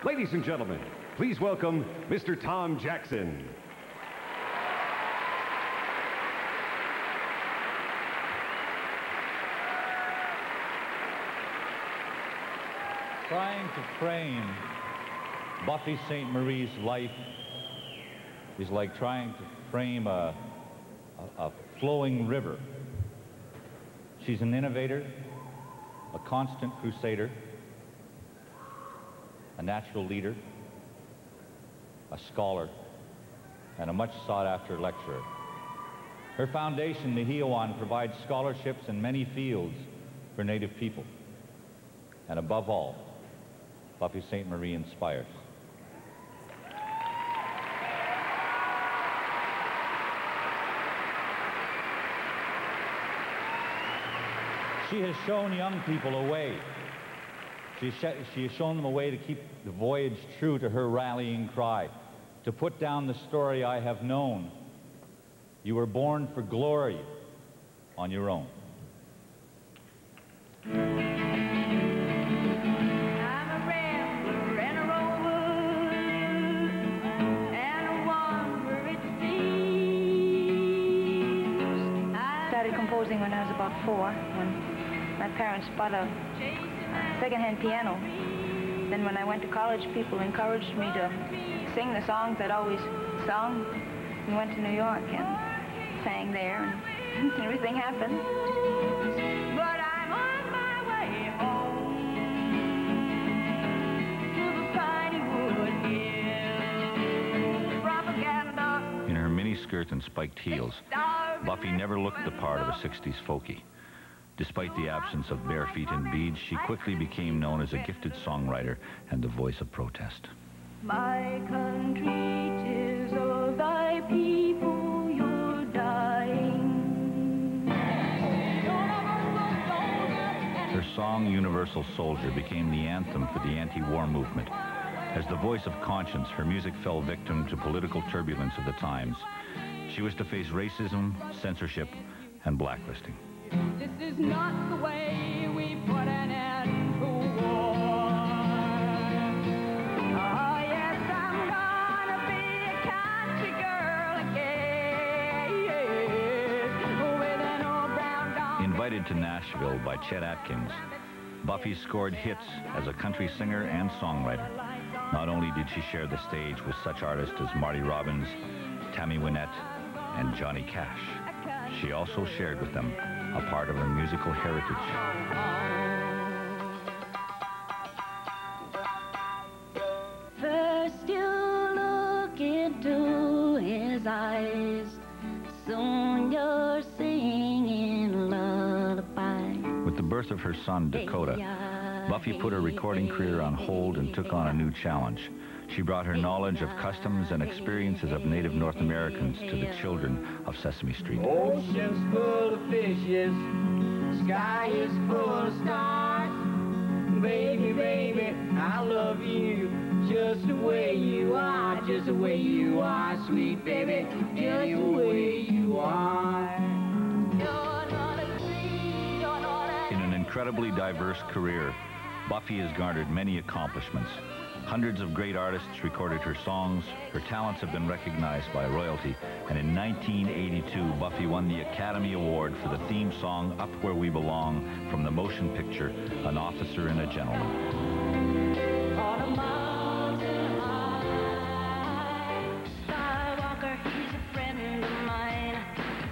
Ladies and gentlemen, please welcome Mr. Tom Jackson. Trying to frame Buffy Sainte-Marie's life is like trying to frame a flowing river. She's an innovator, a constant crusader, a natural leader, a scholar, and a much sought-after lecturer. Her foundation, the Hiowan, provides scholarships in many fields for Native people. And above all, Buffy Sainte-Marie inspires. She has shown young people a way. She has shown them a way to keep the voyage true to her rallying cry, to put down the story I have known. You were born for glory on your own. Composing when I was about 4, when my parents bought a second-hand piano. Then when I went to college, people encouraged me to sing the songs I'd always sung. We went to New York and sang there, and everything happened. But I'm on my way home to the piney wood hills. Propaganda. In her miniskirt and spiked heels, Buffy never looked the part of a 60s folkie. Despite the absence of bare feet and beads, she quickly became known as a gifted songwriter and the voice of protest. My country, 'tis of thy people you're dying. Her song, Universal Soldier, became the anthem for the anti-war movement. As the voice of conscience, her music fell victim to political turbulence of the times. She was to face racism, censorship, and blacklisting. This is not the way we put an end to war. Oh, yes, I'm gonna be a country girl again, with an old brown dog. Invited to Nashville by Chet Atkins, Buffy scored hits as a country singer and songwriter. Not only did she share the stage with such artists as Marty Robbins, Tammy Wynette, and Johnny Cash, she also shared with them a part of her musical heritage. First you look into his eyes, soon you're singing a lullaby. With the birth of her son, Dakota, Buffy put her recording career on hold and took on a new challenge. She brought her knowledge of customs and experiences of Native North Americans to the children of Sesame Street. Ocean's full of fishes, sky is full of stars. Baby, baby, I love you just the way you are, just the way you are, sweet baby, just the way you are. In an incredibly diverse career, Buffy has garnered many accomplishments. Hundreds of great artists recorded her songs. Her talents have been recognized by royalty. And in 1982, Buffy won the Academy Award for the theme song, Up Where We Belong, from the motion picture, An Officer and a Gentleman.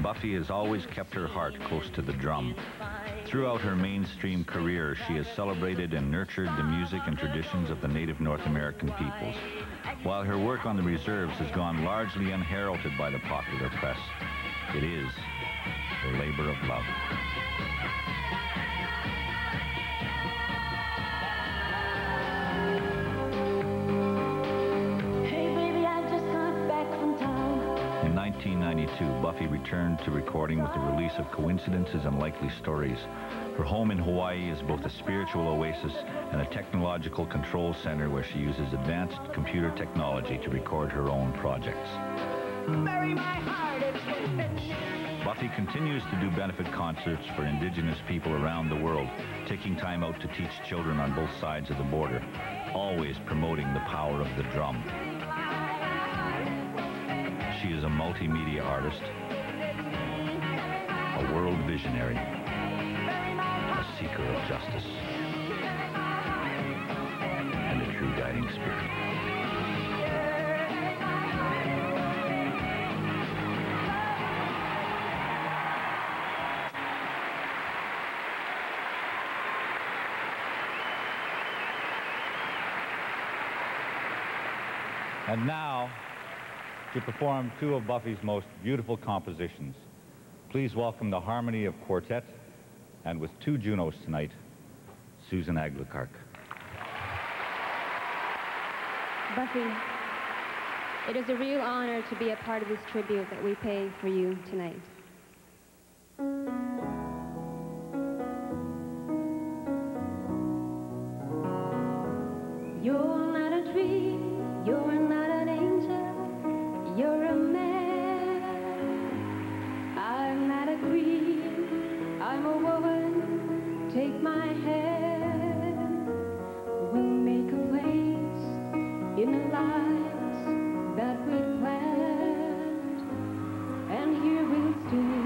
Buffy has always kept her heart close to the drum. Throughout her mainstream career, she has celebrated and nurtured the music and traditions of the Native North American peoples. While her work on the reserves has gone largely unheralded by the popular press, it is her labor of love. In 1992, Buffy returned to recording with the release of Coincidences and Likely Stories. Her home in Hawaii is both a spiritual oasis and a technological control center where she uses advanced computer technology to record her own projects. Buffy continues to do benefit concerts for Indigenous people around the world, taking time out to teach children on both sides of the border. always promoting the power of the drum. She is a multimedia artist, a world visionary, a seeker of justice, and a true guiding spirit. And now, to perform two of Buffy's most beautiful compositions, please welcome the harmony of quartet, and with two Junos tonight, Susan Aglukark. Buffy, it is a real honor to be a part of this tribute that we pay for you tonight. You're not a tree, you're not an angel, you're a man. I'm not a queen, I'm a woman, take my hand. We'll make a place in the lives that we'd planned, and here we'll stay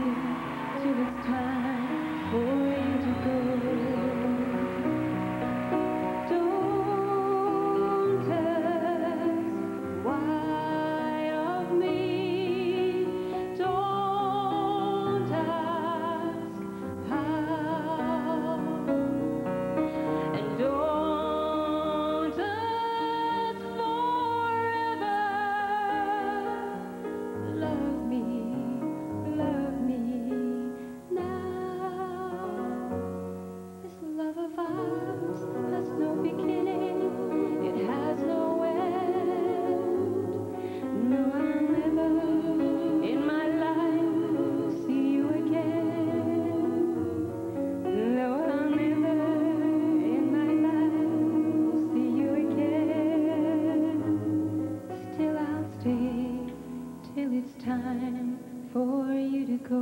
till it's time for you to go.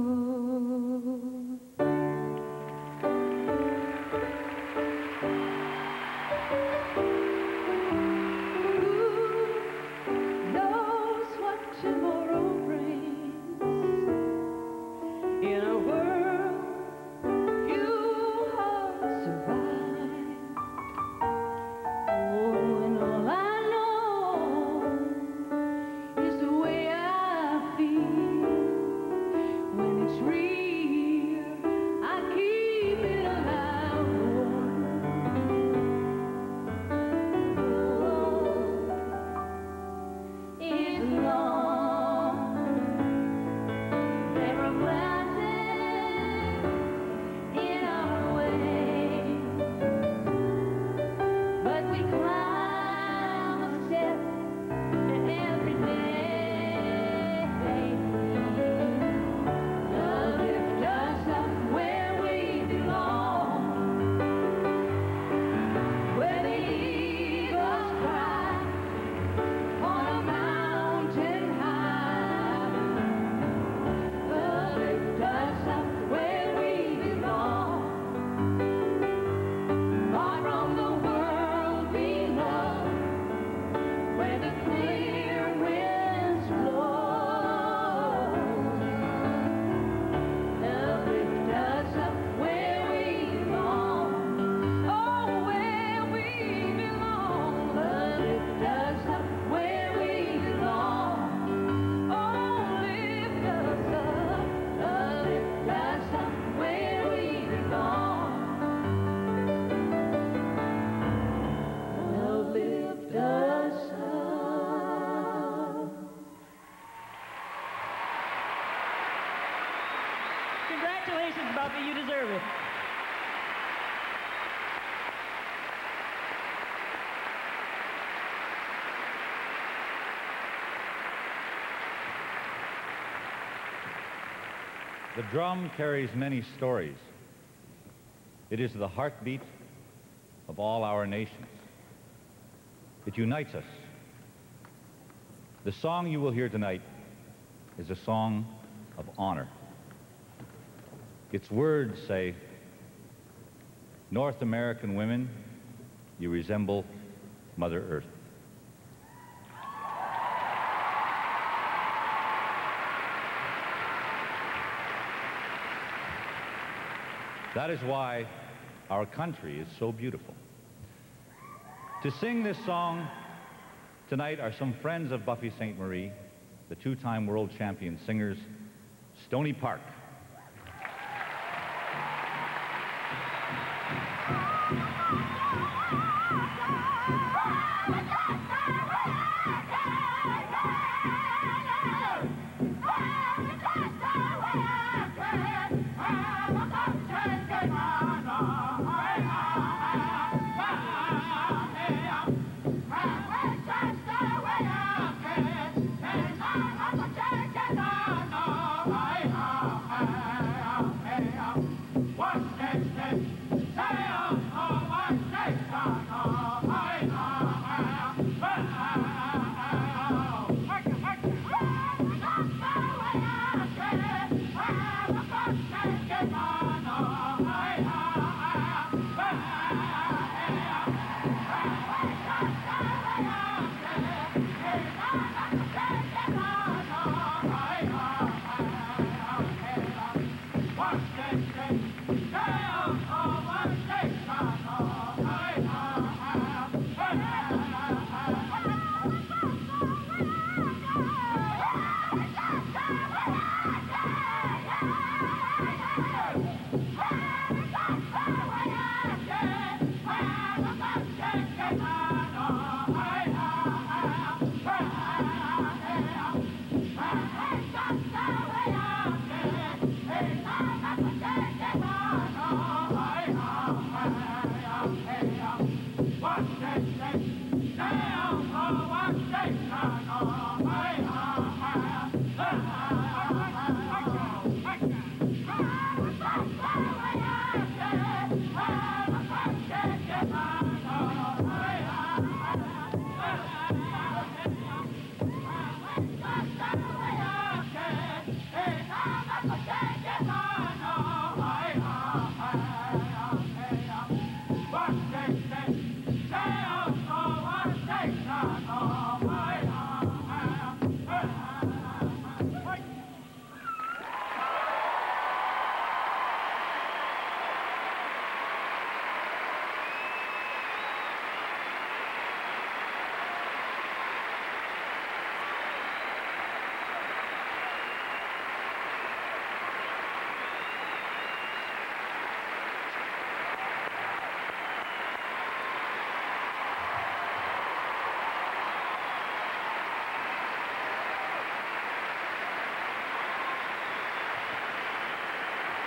Congratulations, Buffy, you deserve it. The drum carries many stories. It is the heartbeat of all our nations. It unites us. The song you will hear tonight is a song of honor. Its words say, "North American women, you resemble Mother Earth. That is why our country is so beautiful. To sing this song tonight are some friends of Buffy Sainte-Marie, the two-time world champion singers, Stony Park.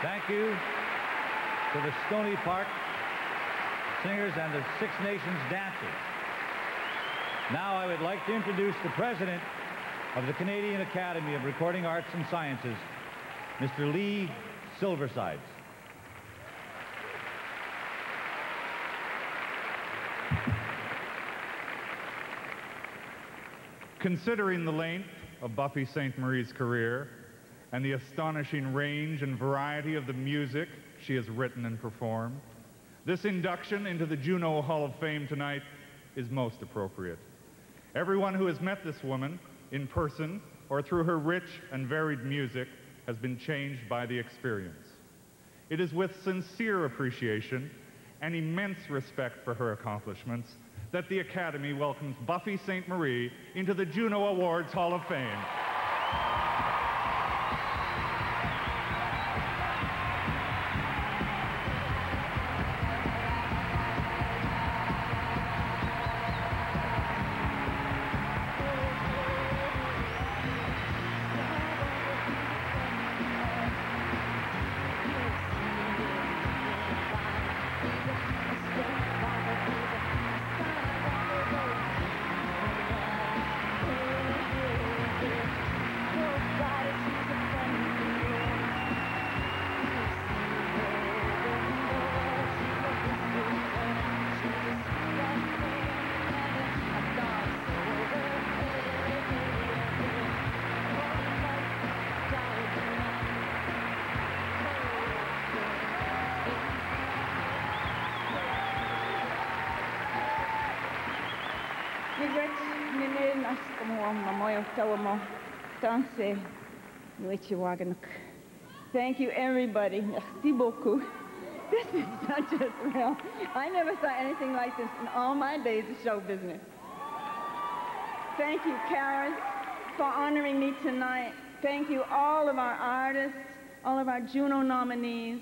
Thank you to the Stony Park Singers and the Six Nations Dancers. Now I would like to introduce the president of the Canadian Academy of Recording Arts and Sciences, Mr. Lee Silversides. Considering the length of Buffy Sainte-Marie's career and the astonishing range and variety of the music she has written and performed, this induction into the Juno Hall of Fame tonight is most appropriate. Everyone who has met this woman in person or through her rich and varied music has been changed by the experience. It is with sincere appreciation and immense respect for her accomplishments that the Academy welcomes Buffy Sainte-Marie into the Juno Awards Hall of Fame. Oh, God. Miigwech nene naskamo mamoyo tawamo tanse nuechi waganuk. Thank you, everybody. Merci beaucoup. This is such a thrill. I never saw anything like this in all my days of show business. Thank you, Karis, for honoring me tonight. Thank you, all of our artists, all of our Juno nominees,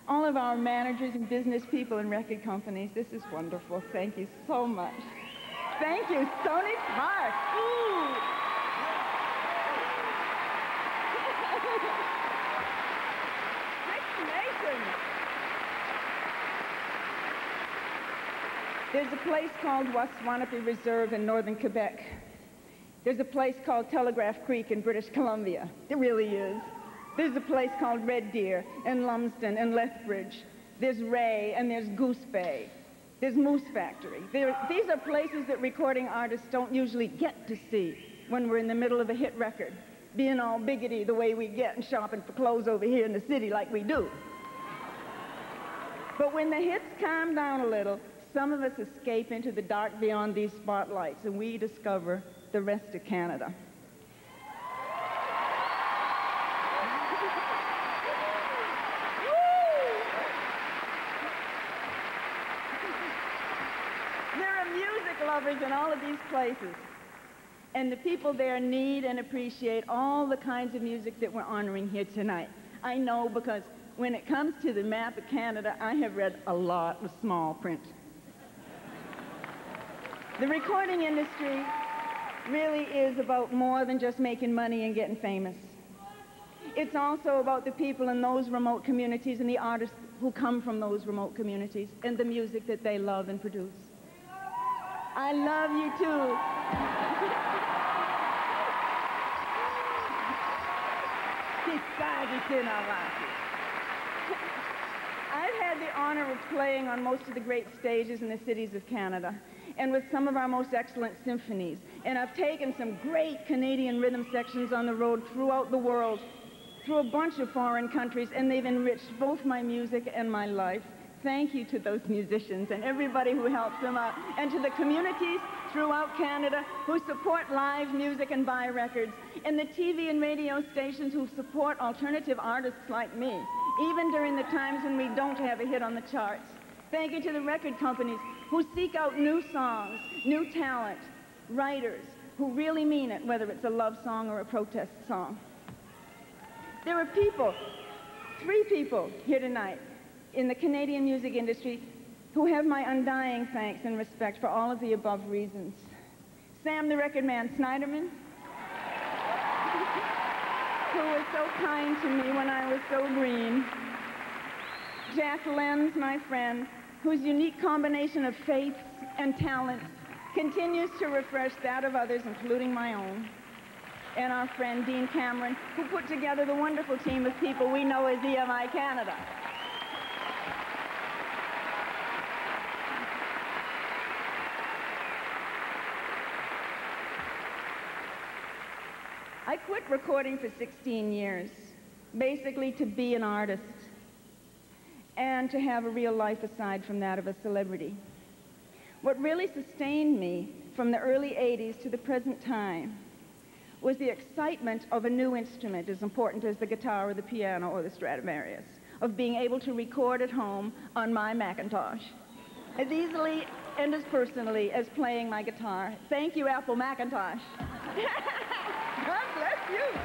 all of our managers and business people and record companies. This is wonderful. Thank you so much. Thank you, Sony Park. Ooh. Six Nations. There's a place called Waswanipi Reserve in northern Quebec. There's a place called Telegraph Creek in British Columbia. There really is. There's a place called Red Deer and Lumsden and Lethbridge. There's Ray and there's Goose Bay. There's Moose Factory. These are places that recording artists don't usually get to see when we're in the middle of a hit record, being all biggity the way we get and shopping for clothes over here in the city like we do. But when the hits calm down a little, some of us escape into the dark beyond these spotlights and we discover the rest of Canada. Lovers in all of these places, and the people there need and appreciate all the kinds of music that we're honoring here tonight. I know because when it comes to the map of Canada, I have read a lot of small print. The recording industry really is about more than just making money and getting famous. It's also about the people in those remote communities and the artists who come from those remote communities and the music that they love and produce. I love you too. I've had the honor of playing on most of the great stages in the cities of Canada and with some of our most excellent symphonies. And I've taken some great Canadian rhythm sections on the road throughout the world, through a bunch of foreign countries, and they've enriched both my music and my life. Thank you to those musicians and everybody who helps them out, and to the communities throughout Canada who support live music and buy records, and the TV and radio stations who support alternative artists like me, even during the times when we don't have a hit on the charts. Thank you to the record companies who seek out new songs, new talent, writers who really mean it, whether it's a love song or a protest song. There are people, 3 people here tonight, in the Canadian music industry who have my undying thanks and respect for all of the above reasons. Sam the Record Man Snyderman, who was so kind to me when I was so green. Jack Lenz, my friend, whose unique combination of faiths and talents continues to refresh that of others, including my own. And our friend Dean Cameron, who put together the wonderful team of people we know as EMI Canada. I quit recording for 16 years, basically to be an artist and to have a real life aside from that of a celebrity. What really sustained me from the early 80s to the present time was the excitement of a new instrument as important as the guitar or the piano or the Stradivarius, of being able to record at home on my Macintosh, as easily and as personally as playing my guitar. Thank you, Apple Macintosh. God bless you.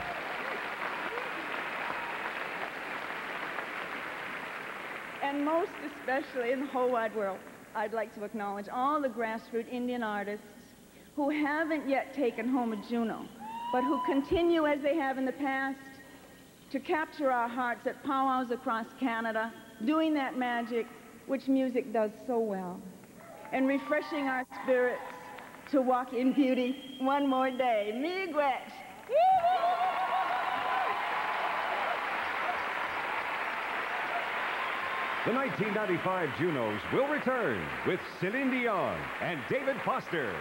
And most especially in the whole wide world, I'd like to acknowledge all the grassroots Indian artists who haven't yet taken home a Juno, but who continue, as they have in the past, to capture our hearts at powwows across Canada, doing that magic which music does so well, and refreshing our spirits to walk in beauty one more day. Miigwech! The 1995 Junos will return with Celine Dion and David Foster.